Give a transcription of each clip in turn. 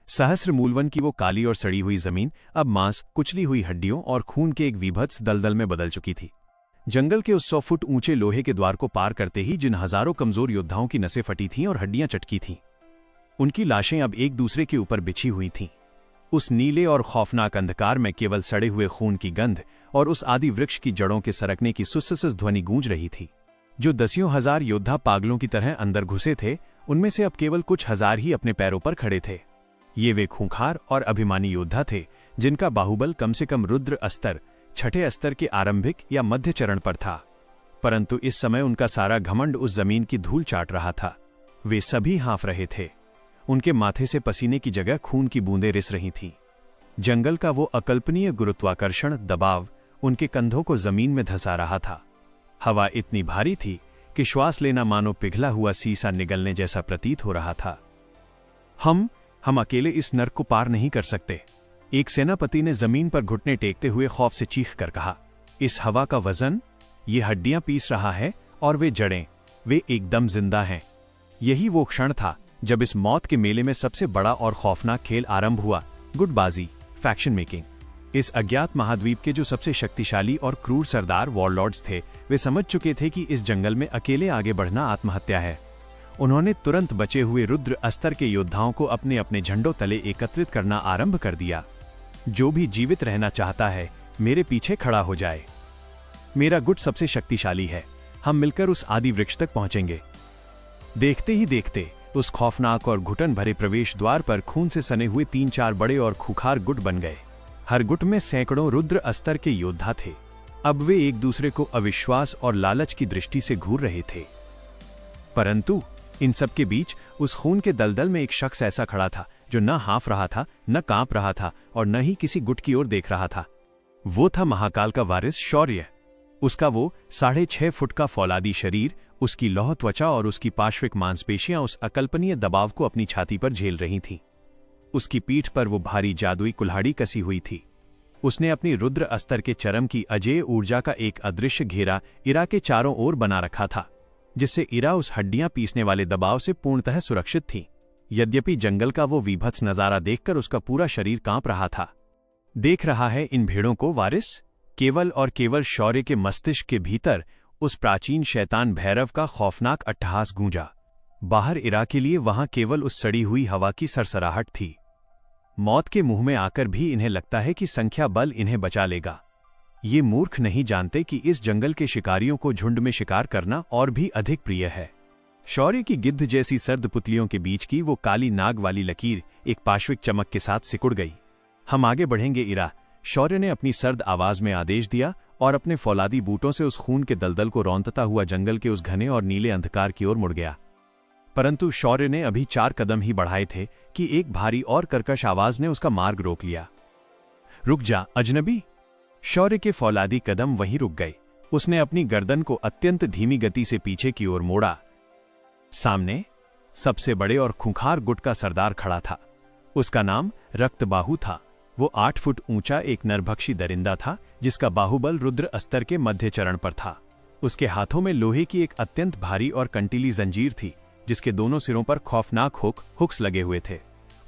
सहस्र मूलवन की वो काली और सड़ी हुई जमीन अब मांस, कुचली हुई हड्डियों और खून के एक विभत्स दलदल में बदल चुकी थी। जंगल के उस 100 फुट ऊंचे लोहे के द्वार को पार करते ही जिन हजारों कमजोर योद्धाओं की नसें फटी थीं और हड्डियां चटकी थीं, उनकी लाशें अब एक दूसरे के ऊपर बिछी हुई थीं। उस नीले और खौफनाक अंधकार में केवल सड़े हुए खून की गंध और उस आदि वृक्ष की जड़ों के सरकने की सुस्स ध्वनि गूंज रही थी। जो दसियों हजार योद्धा पागलों की तरह अंदर घुसे थे, उनमें से अब केवल कुछ हजार ही अपने पैरों पर खड़े थे। ये वे खूंखार और अभिमानी योद्धा थे जिनका बाहुबल कम से कम रुद्र अस्तर, छठे अस्तर के आरंभिक या मध्य चरण पर था। परंतु इस समय उनका सारा घमंड उस जमीन की धूल चाट रहा था। वे सभी हाँफ रहे थे। उनके माथे से पसीने की जगह खून की बूंदें रिस रही थीं। जंगल का वो अकल्पनीय गुरुत्वाकर्षण दबाव उनके कंधों को जमीन में धंसा रहा था। हवा इतनी भारी थी कि श्वास लेना मानो पिघला हुआ सीसा निगलने जैसा प्रतीत हो रहा था। हम अकेले इस नर्क को पार नहीं कर सकते, एक सेनापति ने जमीन पर घुटने टेकते हुए खौफ से चीख कर कहा। इस हवा का वजन, ये हड्डियां पीस रहा है और वे जड़ें, वे एकदम जिंदा हैं। यही वो क्षण था जब इस मौत के मेले में सबसे बड़ा और खौफनाक खेल आरंभ हुआ, गुटबाजी, फैक्शन मेकिंग। इस अज्ञात महाद्वीप के जो सबसे शक्तिशाली और क्रूर सरदार वॉरलॉर्ड्स थे, वे समझ चुके थे कि इस जंगल में अकेले आगे बढ़ना आत्महत्या है। उन्होंने तुरंत बचे हुए रुद्र अस्तर के योद्धाओं को अपने अपने झंडों तले एकत्रित करना आरंभ कर दिया। जो भी जीवित रहना चाहता है, मेरे पीछे खड़ा हो जाए। मेरा गुट सबसे शक्तिशाली है, हम मिलकर उस आदि वृक्ष तक पहुंचेंगे। देखते ही देखते उस खौफनाक और घुटन भरे प्रवेश द्वार पर खून से सने हुए 3-4 बड़े और खूंखार गुट बन गए। हर गुट में सैकड़ों रुद्र अस्तर के योद्धा थे। अब वे एक दूसरे को अविश्वास और लालच की दृष्टि से घूर रहे थे। परंतु इन सब के बीच उस खून के दलदल में एक शख्स ऐसा खड़ा था जो न हाँफ रहा था, न कांप रहा था और न ही किसी गुट की ओर देख रहा था। वो था महाकाल का वारिस शौर्य। उसका वो 6.5 फुट का फौलादी शरीर, उसकी लौह त्वचा और उसकी पार्श्विक मांसपेशियां उस अकल्पनीय दबाव को अपनी छाती पर झेल रही थीं। उसकी पीठ पर वो भारी जादुई कुल्हाड़ी कसी हुई थी। उसने अपनी रुद्र अस्तर के चरम की अजेय ऊर्जा का एक अदृश्य घेरा इरा के चारों ओर बना रखा था, जिससे इरा उस हड्डियां पीसने वाले दबाव से पूर्णतः सुरक्षित थी। यद्यपि जंगल का वो वीभत्स नजारा देखकर उसका पूरा शरीर कांप रहा था। देख रहा है इन भेड़ों को वारिस? केवल और केवल शौर्य के मस्तिष्क के भीतर उस प्राचीन शैतान भैरव का खौफनाक अट्टहास गूंजा। बाहर इरा के लिए वहां केवल उस सड़ी हुई हवा की सरसराहट थी। मौत के मुंह में आकर भी इन्हें लगता है कि संख्या बल इन्हें बचा लेगा। ये मूर्ख नहीं जानते कि इस जंगल के शिकारियों को झुंड में शिकार करना और भी अधिक प्रिय है। शौर्य की गिद्ध जैसी सर्द पुतलियों के बीच की वो काली नाग वाली लकीर एक पार्श्विक चमक के साथ सिकुड़ गई। हम आगे बढ़ेंगे इरा, शौर्य ने अपनी सर्द आवाज में आदेश दिया और अपने फौलादी बूटों से उस खून के दलदल को रौंदता हुआ जंगल के उस घने और नीले अंधकार की ओर मुड़ गया। परंतु शौर्य ने अभी 4 कदम ही बढ़ाए थे कि एक भारी और कर्कश आवाज ने उसका मार्ग रोक लिया। रुक जा अजनबी! शौर्य के फौलादी कदम वहीं रुक गए। उसने अपनी गर्दन को अत्यंत धीमी गति से पीछे की ओर मोड़ा। सामने सबसे बड़े और खूंखार गुट का सरदार खड़ा था। उसका नाम रक्तबाहु था। वो 8 फुट ऊंचा एक नरभक्षी दरिंदा था जिसका बाहुबल रुद्र अस्तर के मध्य चरण पर था। उसके हाथों में लोहे की एक अत्यंत भारी और कंटीली जंजीर थी जिसके दोनों सिरों पर खौफनाक हुक्स लगे हुए थे।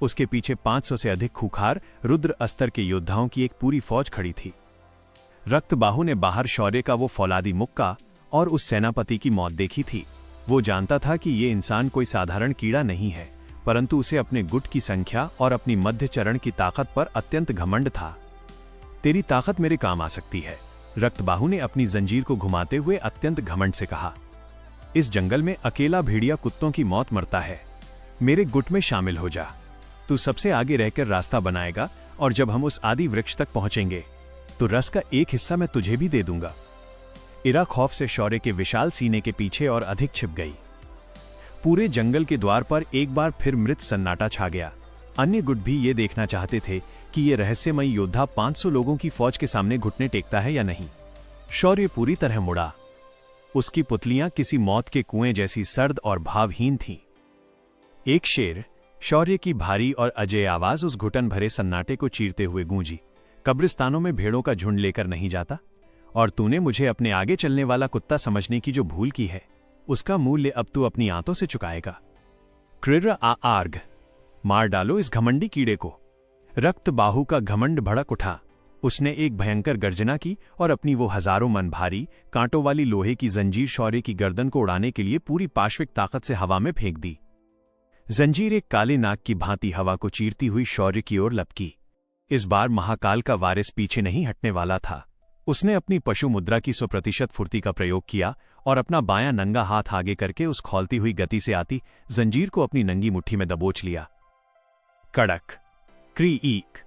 उसके पीछे 500 से अधिक खूंखार रुद्र अस्तर के योद्धाओं की एक पूरी फौज खड़ी थी। रक्तबाहु ने बाहर शौर्य का वो फौलादी मुक्का और उस सेनापति की मौत देखी थी। वो जानता था कि ये इंसान कोई साधारण कीड़ा नहीं है, परंतु उसे अपने गुट की संख्या और अपनी मध्य चरण की ताकत पर अत्यंत घमंड था। तेरी ताकत मेरे काम आ सकती है, रक्तबाहु ने अपनी जंजीर को घुमाते हुए अत्यंत घमंड से कहा। इस जंगल में अकेला भेड़िया कुत्तों की मौत मरता है। मेरे गुट में शामिल हो जा। तू सबसे आगे रहकर रास्ता बनाएगा और जब हम उस आदि वृक्ष तक पहुंचेंगे तो रस का एक हिस्सा मैं तुझे भी दे दूंगा। इरा खौफ से शौर्य के विशाल सीने के पीछे और अधिक छिप गई। पूरे जंगल के द्वार पर एक बार फिर मृत सन्नाटा छा गया। अन्य गुट भी ये देखना चाहते थे कि ये रहस्यमयी योद्धा 500 लोगों की फौज के सामने घुटने टेकता है या नहीं। शौर्य पूरी तरह मुड़ा। उसकी पुतलियां किसी मौत के कुएं जैसी सर्द और भावहीन थीं। एक शेर, शौर्य की भारी और अजय आवाज उस घुटन भरे सन्नाटे को चीरते हुए गूंजी। कब्रिस्तानों में भेड़ों का झुंड लेकर नहीं जाता, और तूने मुझे अपने आगे चलने वाला कुत्ता समझने की जो भूल की है, उसका मूल्य अब तू अपनी आंतों से चुकाएगा। क्रिर आ आर्ग। मार डालो इस घमंडी कीड़े को। रक्तबाहु का घमंड भड़क उठा। उसने एक भयंकर गर्जना की और अपनी वो हजारों मन भारी कांटों वाली लोहे की जंजीर शौर्य की गर्दन को उड़ाने के लिए पूरी पाश्विक ताकत से हवा में फेंक दी। जंजीर एक काले नाग की भांति हवा को चीरती हुई शौर्य की ओर लपकी। इस बार महाकाल का वारिस पीछे नहीं हटने वाला था। उसने अपनी पशु मुद्रा की 100% फुर्ती का प्रयोग किया और अपना बायां नंगा हाथ आगे करके उस खौलती हुई गति से आती जंजीर को अपनी नंगी मुट्ठी में दबोच लिया। कड़क क्रीक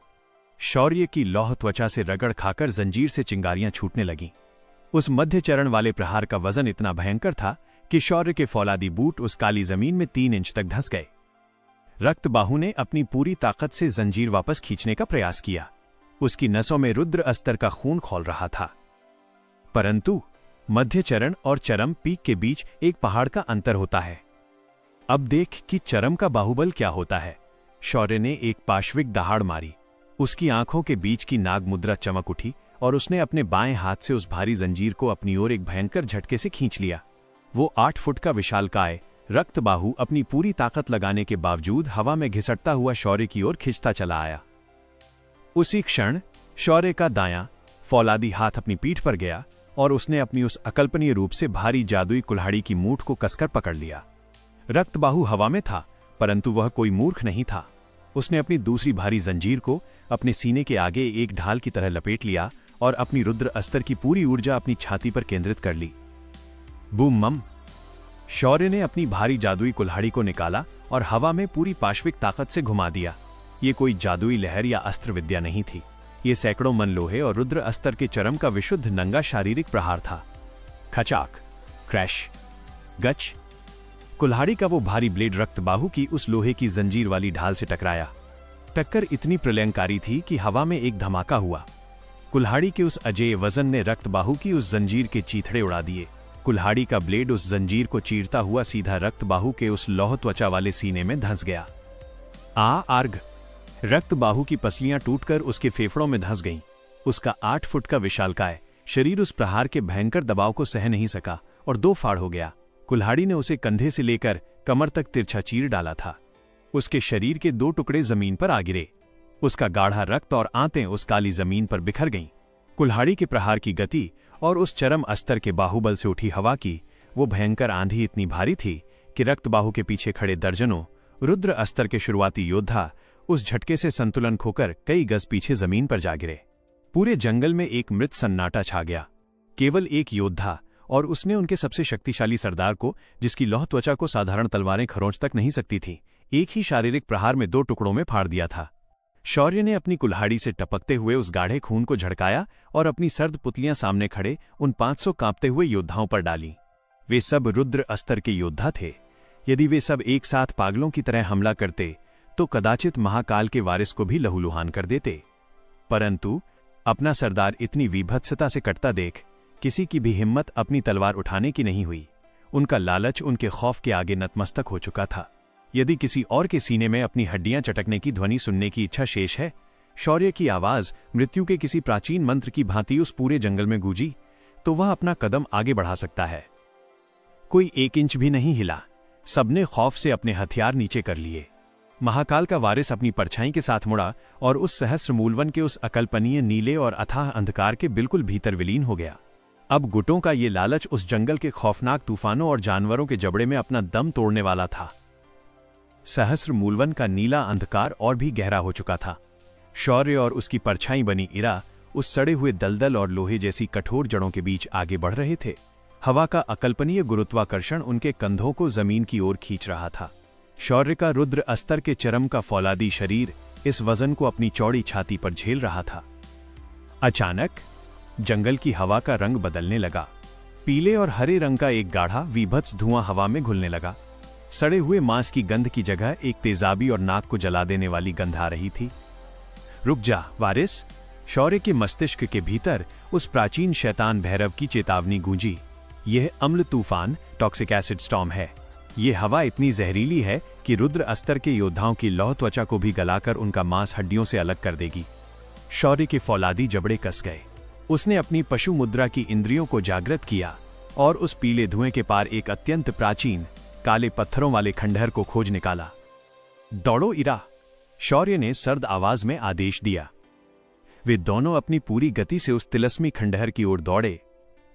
शौर्य की लौह त्वचा से रगड़ खाकर जंजीर से चिंगारियां छूटने लगीं। उस मध्य चरण वाले प्रहार का वजन इतना भयंकर था कि शौर्य के फौलादी बूट उस काली जमीन में 3 इंच तक धंस गए। रक्तबाहु ने अपनी पूरी ताकत से जंजीर वापस खींचने का प्रयास किया। उसकी नसों में रुद्र अस्तर का खून खौल रहा था। परंतु मध्य चरण और चरम पीक के बीच एक पहाड़ का अंतर होता है। अब देख कि चरम का बाहुबल क्या होता है। शौर्य ने एक पाश्विक दहाड़ मारी। उसकी आंखों के बीच की नाग मुद्रा चमक उठी और उसने अपने बाएं हाथ से उस भारी जंजीर को अपनी ओर एक भयंकर झटके से खींच लिया। वो 8 फुट का विशालकाय रक्तबाहु अपनी पूरी ताकत लगाने के बावजूद हवा में घिसटता हुआ शौर्य की ओर खिंचता चला आया। उसी क्षण शौर्य का दायां फौलादी हाथ अपनी पीठ पर गया और उसने अपनी उस अकल्पनीय रूप से भारी जादुई कुल्हाड़ी की मूठ को कसकर पकड़ लिया। रक्तबाहु हवा में था, परंतु वह कोई मूर्ख नहीं था। उसने अपनी दूसरी भारी जंजीर को अपने सीने के आगे एक ढाल की तरह लपेट लिया और अपनी रुद्र अस्तर की पूरी ऊर्जा अपनी छाती पर केंद्रित कर ली। बूम मम। शौर्य ने अपनी भारी जादुई कुल्हाड़ी को निकाला और हवा में पूरी पाश्विक ताकत से घुमा दिया। ये कोई जादुई लहर या अस्त्र विद्या नहीं थी। ये सैकड़ों मन लोहे और रुद्र अस्तर के चरम का विशुद्ध नंगा शारीरिक प्रहार था। खचाक, क्रैश, गच। कुल्हाड़ी का वो भारी ब्लेड रक्तबाहु की उस लोहे की जंजीर वाली ढाल से टकराया। टक्कर इतनी प्रलयंकारी थी कि हवा में एक धमाका हुआ। कुल्हाड़ी के उस अजेय वजन ने रक्तबाहु की उस जंजीर के चीथड़े उड़ा दिए। कुल्हाड़ी का ब्लेड उस जंजीर को चीरता हुआ सीधा रक्तबाहु के उस लौह त्वचा वाले सीने में धंस गया। आर्घ। रक्तबाहु की पसलियां टूटकर उसके फेफड़ों में धंस गईं। उसका 8 फुट का विशालकाय शरीर उस प्रहार के भयंकर दबाव को सह नहीं सका और 2 फाड़ हो गया। कुल्हाड़ी ने उसे कंधे से लेकर कमर तक तिरछा चीर डाला था। उसके शरीर के 2 टुकड़े जमीन पर आ गिरे। उसका गाढ़ा रक्त और आंतें उस काली जमीन पर बिखर गईं। कुल्हाड़ी के प्रहार की गति और उस चरम अस्तर के बाहुबल से उठी हवा की वो भयंकर आंधी इतनी भारी थी कि रक्तबाहु के पीछे खड़े दर्जनों रुद्र अस्तर के शुरुआती योद्धा उस झटके से संतुलन खोकर कई गज पीछे जमीन पर जा गिरे। पूरे जंगल में एक मृत सन्नाटा छा गया। केवल एक योद्धा, और उसने उनके सबसे शक्तिशाली सरदार को, जिसकी लौह त्वचा को साधारण तलवारें खरोंच तक नहीं सकती थीं, एक ही शारीरिक प्रहार में 2 टुकड़ों में फाड़ दिया था। शौर्य ने अपनी कुल्हाड़ी से टपकते हुए उस गाढ़े खून को झड़काया और अपनी सर्द पुतलियां सामने खड़े उन 500 कांपते हुए योद्धाओं पर डाली। वे सब रुद्र अस्तर के योद्धा थे। यदि वे सब एक साथ पागलों की तरह हमला करते तो कदाचित महाकाल के वारिस को भी लहूलुहान कर देते। परंतु अपना सरदार इतनी विभत्सता से कटता देख किसी की भी हिम्मत अपनी तलवार उठाने की नहीं हुई। उनका लालच उनके खौफ के आगे नतमस्तक हो चुका था। यदि किसी और के सीने में अपनी हड्डियां चटकने की ध्वनि सुनने की इच्छा शेष है, शौर्य की आवाज मृत्यु के किसी प्राचीन मंत्र की भांति उस पूरे जंगल में गूंजी, तो वह अपना कदम आगे बढ़ा सकता है। कोई 1 इंच भी नहीं हिला। सबने खौफ से अपने हथियार नीचे कर लिए। महाकाल का वारिस अपनी परछाई के साथ मुड़ा और उस सहस्र मूलवन के उस अकल्पनीय नीले और अथाह अंधकार के बिल्कुल भीतर विलीन हो गया। अब गुटों का ये लालच उस जंगल के खौफनाक तूफानों और जानवरों के जबड़े में अपना दम तोड़ने वाला था। सहस्र मूलवन का नीला अंधकार और भी गहरा हो चुका था। शौर्य और उसकी परछाई बनी इरा उस सड़े हुए दलदल और लोहे जैसी कठोर जड़ों के बीच आगे बढ़ रहे थे। हवा का अकल्पनीय गुरुत्वाकर्षण उनके कंधों को जमीन की ओर खींच रहा था। शौर्य का रुद्र अस्तर के चरम का फौलादी शरीर इस वजन को अपनी चौड़ी छाती पर झेल रहा था। अचानक जंगल की हवा का रंग बदलने लगा। पीले और हरे रंग का एक गाढ़ा वीभत्स धुआं हवा में घुलने लगा। सड़े हुए मांस की गंध की जगह एक तेजाबी और नाक को जला देने वाली गंध आ रही थी। रुक जा वारिस। शौर्य के मस्तिष्क के भीतर उस प्राचीन शैतान भैरव की चेतावनी गूंजी। यह अम्ल तूफान, टॉक्सिक एसिड स्टॉर्म है। यह हवा इतनी जहरीली है कि रुद्र अस्तर के योद्धाओं की लौह त्वचा को भी गलाकर उनका मांस हड्डियों से अलग कर देगी। शौर्य के फौलादी जबड़े कस गए। उसने अपनी पशु मुद्रा की इंद्रियों को जागृत किया और उस पीले धुएं के पार एक अत्यंत प्राचीन काले पत्थरों वाले खंडहर को खोज निकाला। दौड़ो इरा, शौर्य ने सर्द आवाज में आदेश दिया। वे दोनों अपनी पूरी गति से उस तिलस्मी खंडहर की ओर दौड़े।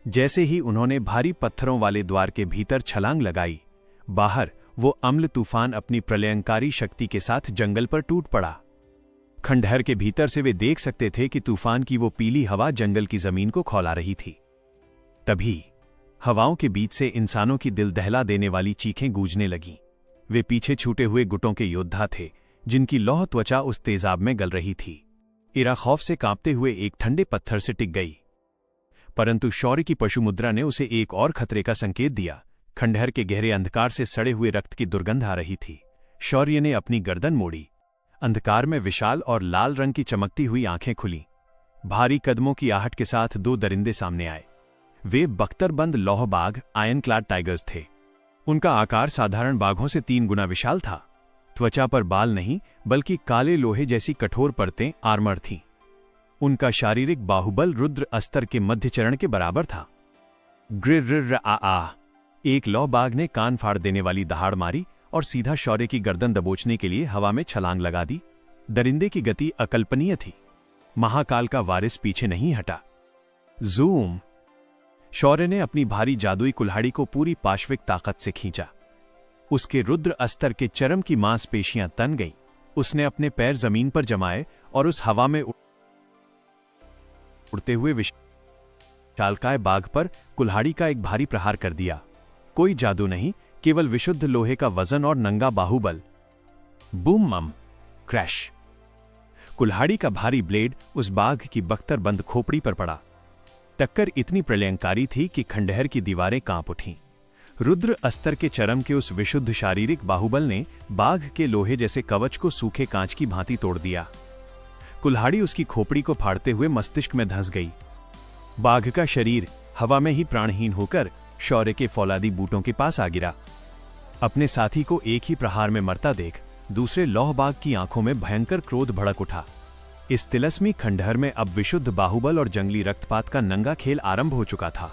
जैसे ही उन्होंने भारी पत्थरों वाले द्वार के भीतर छलांग लगाई, बाहर वो अम्ल तूफान अपनी प्रलयंकारी शक्ति के साथ जंगल पर टूट पड़ा। खंडहर के भीतर से वे देख सकते थे कि तूफान की वो पीली हवा जंगल की जमीन को खौला रही थी। तभी हवाओं के बीच से इंसानों की दिल दहला देने वाली चीखें गूंजने लगीं। वे पीछे छूटे हुए गुटों के योद्धा थे, जिनकी लौह त्वचा उस तेजाब में गल रही थी। इरा खौफ से कांपते हुए एक ठंडे पत्थर से टिक गई, परंतु शौर्य की पशुमुद्रा ने उसे एक और खतरे का संकेत दिया। खंडहर के गहरे अंधकार से सड़े हुए रक्त की दुर्गंध आ रही थी। शौर्य ने अपनी गर्दन मोड़ी। अंधकार में विशाल और लाल रंग की चमकती हुई आंखें खुलीं। भारी कदमों की आहट के साथ दो दरिंदे सामने आए। वे बख्तरबंद लौह बाघ, आयन क्लाड टाइगर्स थे। उनका आकार साधारण बाघों से 3 गुना विशाल था। त्वचा पर बाल नहीं, बल्कि काले लोहे जैसी कठोर परतें आर्मर थीं। उनका शारीरिक बाहुबल रुद्र अस्तर के मध्य चरण के बराबर था। ग्रिर आ, एक लौह बाघ ने कान फाड़ देने वाली दहाड़ मारी और सीधा शौर्य की गर्दन दबोचने के लिए हवा में छलांग लगा दी। दरिंदे की गति अकल्पनीय थी। महाकाल का वारिस पीछे नहीं हटा। जूम! शौर्य ने अपनी भारी जादुई कुल्हाड़ी को पूरी पाश्विक ताकत से खींचा। उसके रुद्र अस्तर के चरम की मांसपेशियां तन गईं। उसने अपने पैर जमीन पर जमाए और उस हवा में उड़ते हुए विशालकाय बाघ पर कुल्हाड़ी का एक भारी प्रहार कर दिया। कोई जादू नहीं, केवल विशुद्ध लोहे का वजन और नंगा बाहुबल। बूम मम क्रैश! कुल्हाड़ी का भारी ब्लेड उस बाघ की बख्तरबंद खोपड़ी पर पड़ा। टक्कर इतनी प्रलयंकारी थी कि खंडहर की दीवारें कांप उठीं। रुद्र अस्तर के चरम के उस विशुद्ध शारीरिक बाहुबल ने बाघ के लोहे जैसे कवच को सूखे कांच की भांति तोड़ दिया। कुल्हाड़ी उसकी खोपड़ी को फाड़ते हुए मस्तिष्क में धंस गई। बाघ का शरीर हवा में ही प्राणहीन होकर शौर्य के फौलादी बूटों के पास आ गिरा। अपने साथी को एक ही प्रहार में मरता देख दूसरे लौह बाघ की आंखों में भयंकर क्रोध भड़क उठा। इस तिलस्मी खंडहर में अब विशुद्ध बाहुबल और जंगली रक्तपात का नंगा खेल आरंभ हो चुका था।